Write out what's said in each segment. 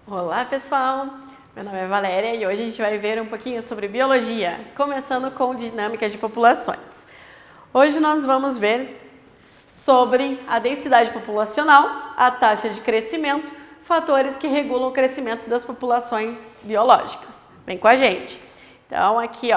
Olá pessoal, meu nome é Valéria e hoje a gente vai ver um pouquinho sobre biologia, começando com dinâmica de populações. Hoje nós vamos ver sobre a densidade populacional, a taxa de crescimento, fatores que regulam o crescimento das populações biológicas. Vem com a gente. Então aqui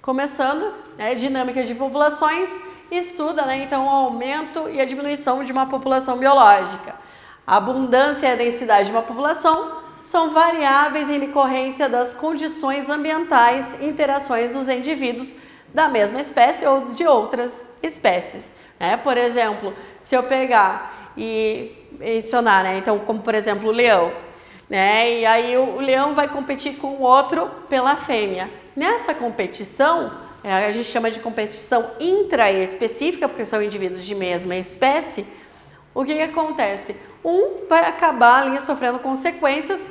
começando, dinâmica de populações, estuda então o aumento e a diminuição de uma população biológica. A abundância e a densidade de uma população são variáveis em decorrência das condições ambientais e interações dos indivíduos da mesma espécie ou de outras espécies. Por exemplo, se eu pegar e mencionar, então, como por exemplo o leão, e aí o leão vai competir com o outro pela fêmea. Nessa competição, a gente chama de competição intraespecífica, porque são indivíduos de mesma espécie. O que acontece? Um vai acabar ali sofrendo consequências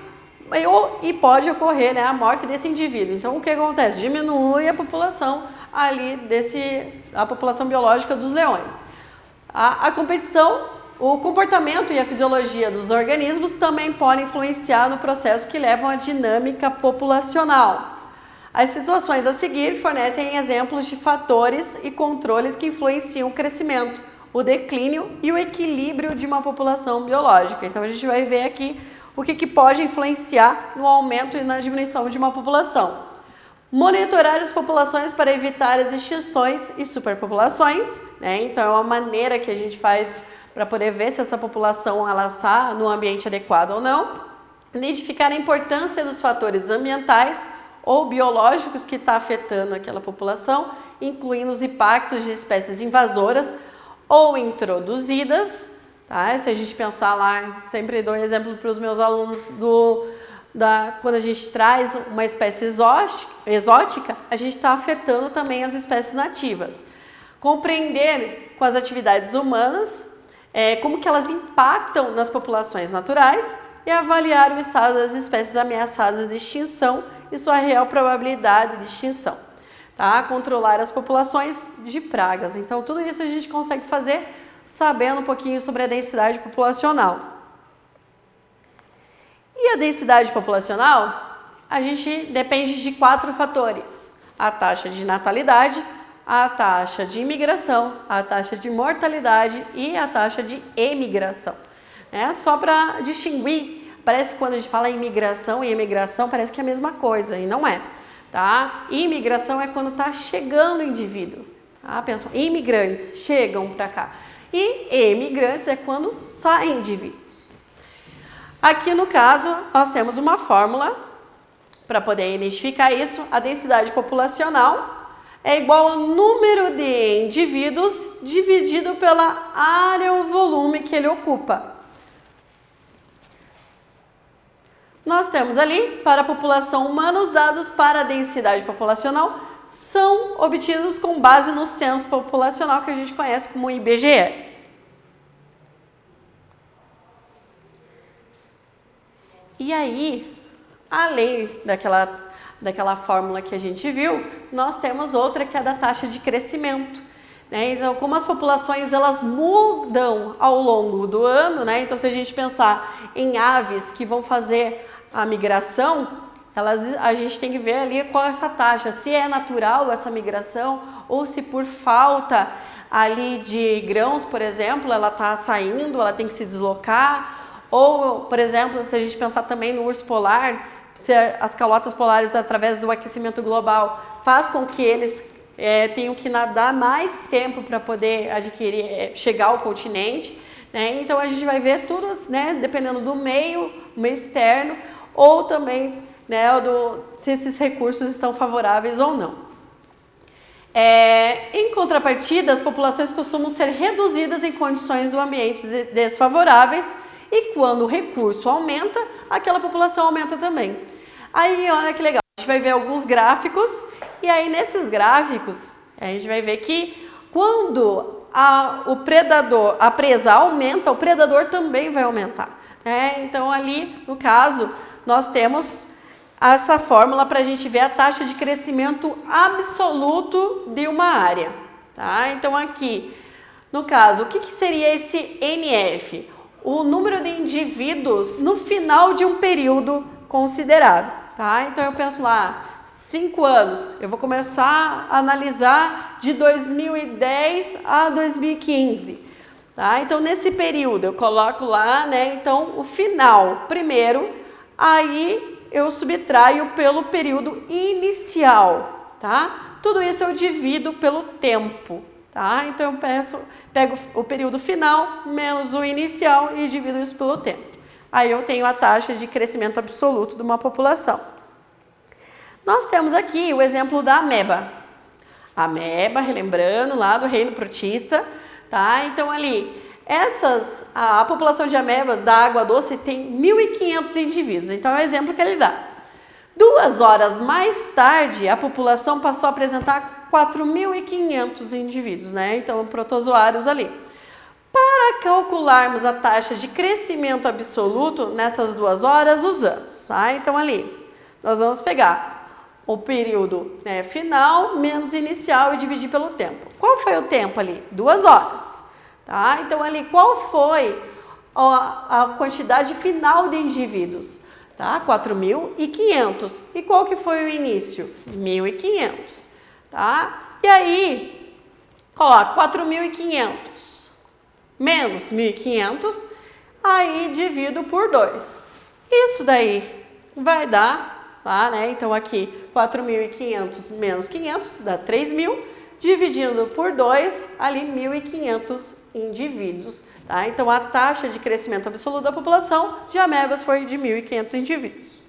e pode ocorrer a morte desse indivíduo. Então, o que acontece? Diminui a população ali a população biológica dos leões. A competição, o comportamento e a fisiologia dos organismos também podem influenciar no processo que levam à dinâmica populacional. As situações a seguir fornecem exemplos de fatores e controles que influenciam o crescimento, o declínio e o equilíbrio de uma população biológica. Então, a gente vai ver aqui o que pode influenciar no aumento e na diminuição de uma população. Monitorar as populações para evitar as extinções e superpopulações. Então, é uma maneira que a gente faz para poder ver se essa população está no ambiente adequado ou não. Identificar a importância dos fatores ambientais ou biológicos que está afetando aquela população, incluindo os impactos de espécies invasoras ou introduzidas, Se a gente pensar lá, sempre dou exemplo para os meus alunos quando a gente traz uma espécie exótica, a gente está afetando também as espécies nativas. Compreender com as atividades humanas como que elas impactam nas populações naturais e avaliar o estado das espécies ameaçadas de extinção e sua real probabilidade de extinção. Controlar as populações de pragas. Então, tudo isso a gente consegue fazer sabendo um pouquinho sobre a densidade populacional. E a densidade populacional, a gente depende de 4 fatores: a taxa de natalidade, a taxa de imigração, a taxa de mortalidade e a taxa de emigração. Só para distinguir, parece que quando a gente fala em imigração e emigração, parece que é a mesma coisa, e não é. Imigração é quando está chegando o indivíduo. Pensam, imigrantes chegam para cá. E emigrantes é quando saem indivíduos. Aqui no caso, nós temos uma fórmula para poder identificar isso. A densidade populacional é igual ao número de indivíduos dividido pela área ou volume que ele ocupa. Nós temos ali, para a população humana, os dados para a densidade populacional são obtidos com base no censo populacional que a gente conhece como IBGE. E aí, além daquela fórmula que a gente viu, nós temos outra que é da taxa de crescimento. Então, como as populações elas mudam ao longo do ano, então se a gente pensar em aves que vão fazer a migração, a gente tem que ver ali qual é essa taxa, se é natural essa migração ou se por falta ali de grãos, por exemplo, ela está saindo, ela tem que se deslocar, ou, por exemplo, se a gente pensar também no urso polar, se as calotas polares, através do aquecimento global, faz com que eles tenham que nadar mais tempo para poder chegar ao continente, Então, a gente vai ver tudo, dependendo do meio externo, ou também se esses recursos estão favoráveis ou não. Em contrapartida, as populações costumam ser reduzidas em condições do ambiente desfavoráveis e quando o recurso aumenta, aquela população aumenta também. Aí, olha que legal, a gente vai ver alguns gráficos e aí nesses gráficos a gente vai ver que quando a presa aumenta, o predador também vai aumentar. Então, ali, no caso, nós temos essa fórmula para a gente ver a taxa de crescimento absoluto de uma área. Então, aqui, no caso, o que seria esse NF? o número de indivíduos no final de um período considerado, tá? Então eu penso lá, 5 anos, eu vou começar a analisar de 2010 a 2015, tá? Então nesse período eu coloco lá, né, então o final primeiro, aí eu subtraio pelo período inicial, tá? Tudo isso eu divido pelo tempo, tá? Então eu pego o período final menos o inicial e divido isso pelo tempo. Aí eu tenho a taxa de crescimento absoluto de uma população. Nós temos aqui o exemplo da ameba. A ameba, relembrando lá do reino protista, tá? Então ali, a população de amebas da água doce tem 1.500 indivíduos. Então é o exemplo que ele dá. 2 horas mais tarde, a população passou a apresentar 4.500 indivíduos, né? Então protozoários ali. Para calcularmos a taxa de crescimento absoluto nessas 2 horas, usamos, tá? Então ali, nós vamos pegar o período, né, final menos inicial e dividir pelo tempo. Qual foi o tempo ali? 2 horas, tá? Então ali, qual foi a quantidade final de indivíduos? Tá? 4.500. E qual que foi o início? 1.500, tá? E aí, coloca 4.500 menos 1.500, aí divido por 2. Isso daí vai dar, tá, né? Então aqui 4.500 menos 500 dá 3.000, dividindo por 2, ali 1.500 indivíduos, tá? Então a taxa de crescimento absoluto da população de amebas foi de 1.500 indivíduos.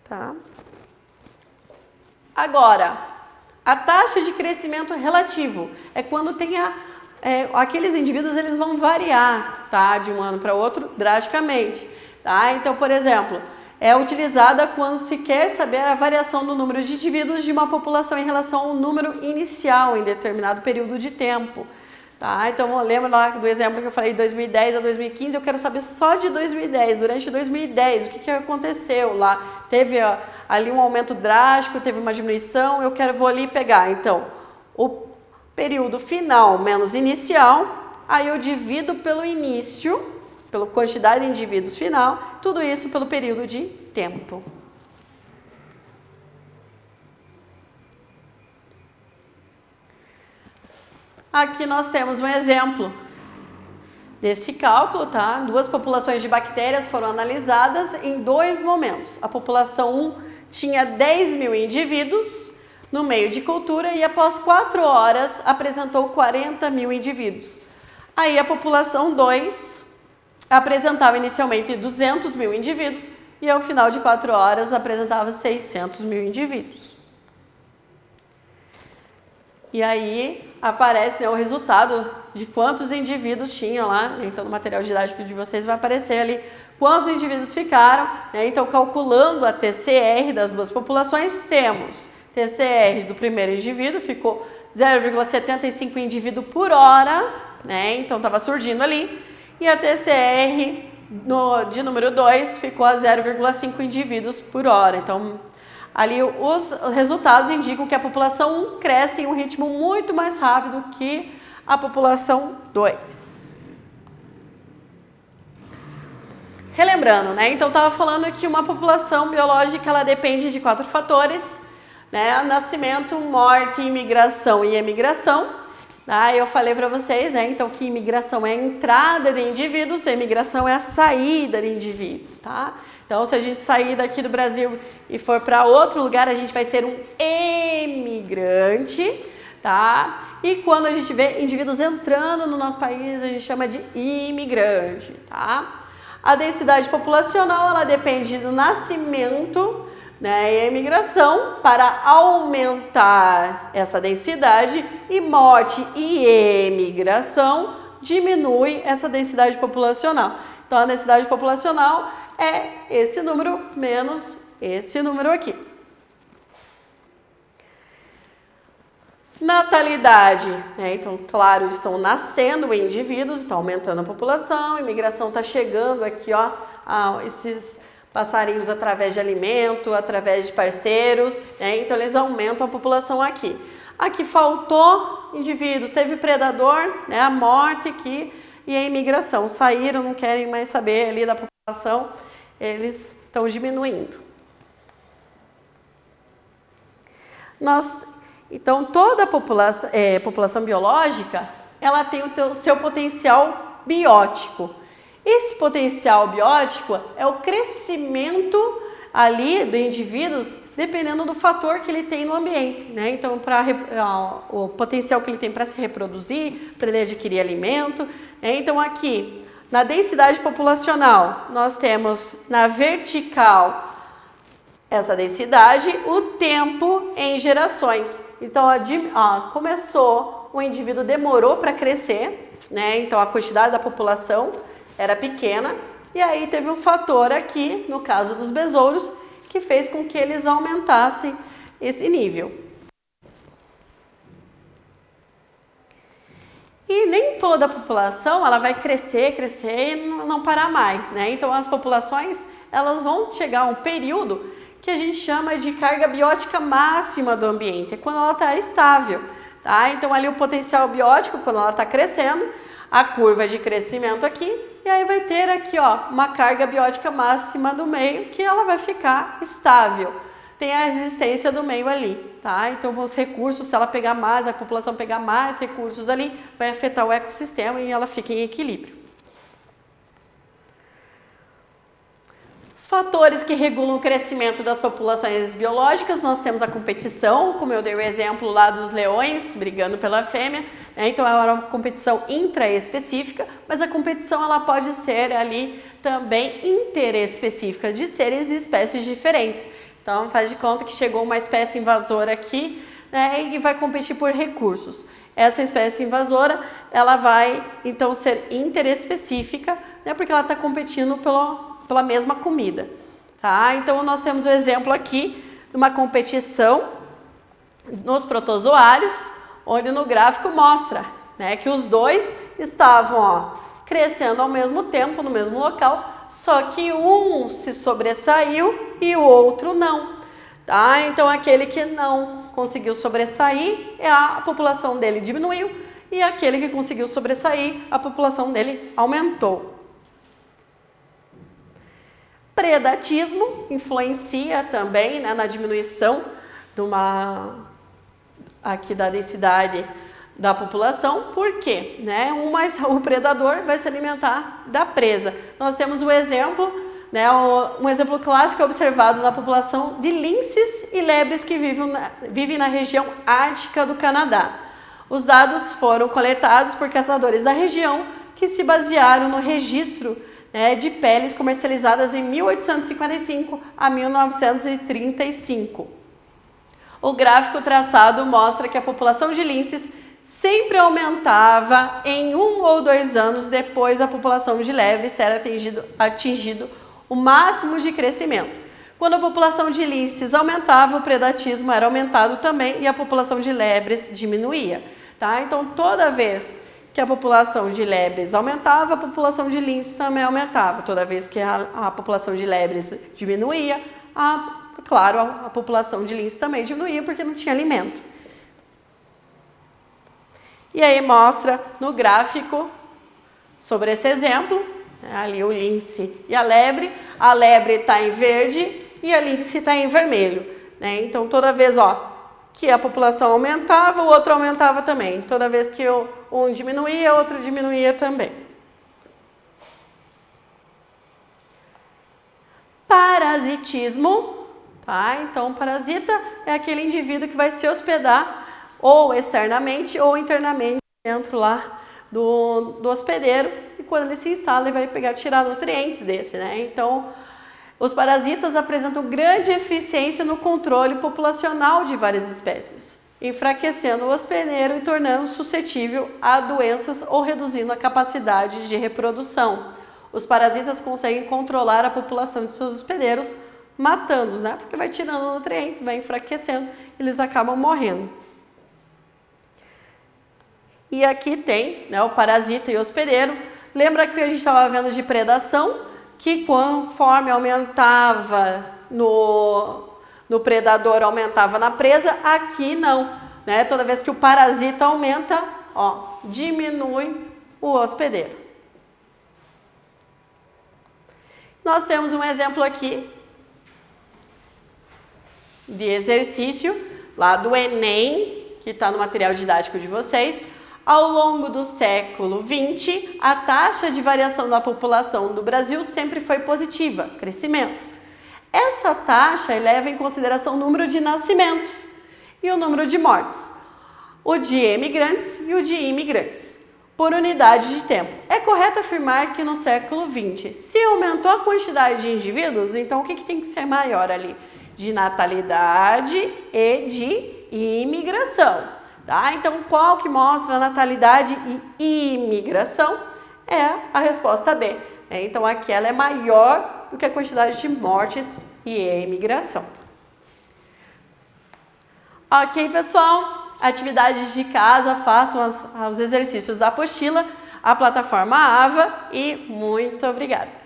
Tá? Agora, a taxa de crescimento relativo é quando tem aqueles indivíduos, eles vão variar, tá, de um ano para outro drasticamente, tá? Então, por exemplo, é utilizada quando se quer saber a variação do número de indivíduos de uma população em relação ao número inicial em determinado período de tempo, tá? Então, lembra lá do exemplo que eu falei de 2010 a 2015, eu quero saber só de 2010, durante 2010, o que aconteceu lá? Teve ali um aumento drástico, teve uma diminuição, vou ali pegar, então, o período final menos inicial, aí eu divido pelo início, pela quantidade de indivíduos final, tudo isso pelo período de tempo. Aqui nós temos um exemplo desse cálculo, tá? 2 populações de bactérias foram analisadas em 2 momentos. A população 1 tinha 10.000 indivíduos no meio de cultura e após 4 horas apresentou 40.000 indivíduos. Aí a população 2 apresentava inicialmente 200.000 indivíduos e ao final de 4 horas apresentava 600.000 indivíduos. E aí aparece, né, o resultado de quantos indivíduos tinham lá, né? Então no material didático de vocês vai aparecer ali quantos indivíduos ficaram, né? Então calculando a TCR das 2 populações, temos TCR do primeiro indivíduo, ficou 0,75 indivíduo por hora, né? Então estava surgindo ali, e a TCR de número 2 ficou a 0,5 indivíduos por hora. Então ali os resultados indicam que a população 1 cresce em um ritmo muito mais rápido que a população 2. Relembrando, né? Então estava falando que uma população biológica ela depende de 4 fatores, né? Nascimento, morte, imigração e emigração. Tá? Eu falei para vocês, né? Então que imigração é a entrada de indivíduos, a emigração é a saída de indivíduos, tá? Então, se a gente sair daqui do Brasil e for para outro lugar, a gente vai ser um emigrante, tá? E quando a gente vê indivíduos entrando no nosso país, a gente chama de imigrante, tá? A densidade populacional, ela depende do nascimento, né, e a imigração. Para aumentar essa densidade, e morte e emigração diminui essa densidade populacional. Então, a densidade populacional é esse número menos esse número aqui. Natalidade, né? Então, claro, estão nascendo indivíduos, está aumentando a população, a imigração está chegando aqui, ó, esses passarinhos através de alimento, através de parceiros, né? Então eles aumentam a população aqui. Aqui faltou indivíduos, teve predador, né, a morte aqui e a imigração. Saíram, não querem mais saber ali da população, eles estão diminuindo. Então, toda a população biológica, ela tem o seu potencial biótico. Esse potencial biótico é o crescimento ali de indivíduos dependendo do fator que ele tem no ambiente, né? Então, o potencial que ele tem para se reproduzir, para ele adquirir alimento, né? Então, aqui, na densidade populacional, nós temos na vertical essa densidade, o tempo em gerações. Então, começou, o indivíduo demorou para crescer, né? Então, a quantidade da população era pequena, e aí teve um fator aqui, no caso dos besouros, que fez com que eles aumentassem esse nível. E nem toda a população ela vai crescer e não parar mais, né? Então, as populações elas vão chegar a um período que a gente chama de carga biótica máxima do ambiente, é quando ela está estável, tá? Então, ali o potencial biótico, quando ela está crescendo, a curva de crescimento aqui, e aí vai ter aqui, ó, uma carga biótica máxima do meio, que ela vai ficar estável. Tem a resistência do meio ali, tá? Então, os recursos, se ela pegar mais, a população pegar mais recursos ali, vai afetar o ecossistema e ela fica em equilíbrio. Os fatores que regulam o crescimento das populações biológicas, nós temos a competição, como eu dei o exemplo lá dos leões brigando pela fêmea, né? Então é uma competição intraespecífica, mas a competição ela pode ser ali também interespecífica, de seres de espécies diferentes. Então faz de conta que chegou uma espécie invasora aqui, né, e vai competir por recursos. Essa espécie invasora, ela vai então ser interespecífica, né, porque ela está competindo pela mesma comida, tá? Então, nós temos o exemplo aqui de uma competição nos protozoários, onde no gráfico mostra, né, que os dois estavam, ó, crescendo ao mesmo tempo, no mesmo local, só que um se sobressaiu e o outro não, tá? Então, aquele que não conseguiu sobressair, a população dele diminuiu, e aquele que conseguiu sobressair, a população dele aumentou. Predatismo influencia também, né, na diminuição aqui da densidade da população, porque, né, o predador vai se alimentar da presa. Nós temos um exemplo, né, um exemplo clássico observado na população de linces e lebres que vivem na região ártica do Canadá. Os dados foram coletados por caçadores da região que se basearam no registro de peles comercializadas em 1855 a 1935. O gráfico traçado mostra que a população de linces sempre aumentava em 1 ou 2 anos depois da população de lebres ter atingido o máximo de crescimento. Quando a população de linces aumentava, o predatismo era aumentado também e a população de lebres diminuía, tá? Então, toda vez que a população de lebres aumentava, a população de linces também aumentava. Toda vez que a população de lebres diminuía, claro, a população de linces também diminuía porque não tinha alimento. E aí mostra no gráfico sobre esse exemplo, ali o lince e a lebre está em verde e a lince está em vermelho, né? Então, toda vez, ó, que a população aumentava, o outro aumentava também. Toda vez que um diminuía, o outro diminuía também. Parasitismo, tá? Então, parasita é aquele indivíduo que vai se hospedar ou externamente ou internamente dentro lá do hospedeiro, e quando ele se instala, ele vai tirar nutrientes desse, né? Então, os parasitas apresentam grande eficiência no controle populacional de várias espécies, enfraquecendo o hospedeiro e tornando suscetível a doenças ou reduzindo a capacidade de reprodução. Os parasitas conseguem controlar a população de seus hospedeiros, matando-os, né? Porque vai tirando nutrientes, vai enfraquecendo, eles acabam morrendo. E aqui tem, né, o parasita e o hospedeiro. Lembra que a gente estava vendo de predação? Que conforme aumentava no predador, aumentava na presa. Aqui não. né? Toda vez que o parasita aumenta, ó, diminui o hospedeiro. Nós temos um exemplo aqui de exercício lá do Enem, que está no material didático de vocês. Ao longo do século XX, a taxa de variação da população do Brasil sempre foi positiva, crescimento. Essa taxa leva em consideração o número de nascimentos e o número de mortes, o de emigrantes e o de imigrantes, por unidade de tempo. É correto afirmar que no século XX, se aumentou a quantidade de indivíduos, então o que tem que ser maior ali? De natalidade e de imigração. Tá? Então, qual que mostra natalidade e imigração? É a resposta B. Então, aqui ela é maior do que a quantidade de mortes e imigração. Ok, pessoal? Atividades de casa, façam os exercícios da apostila, a plataforma AVA e muito obrigada!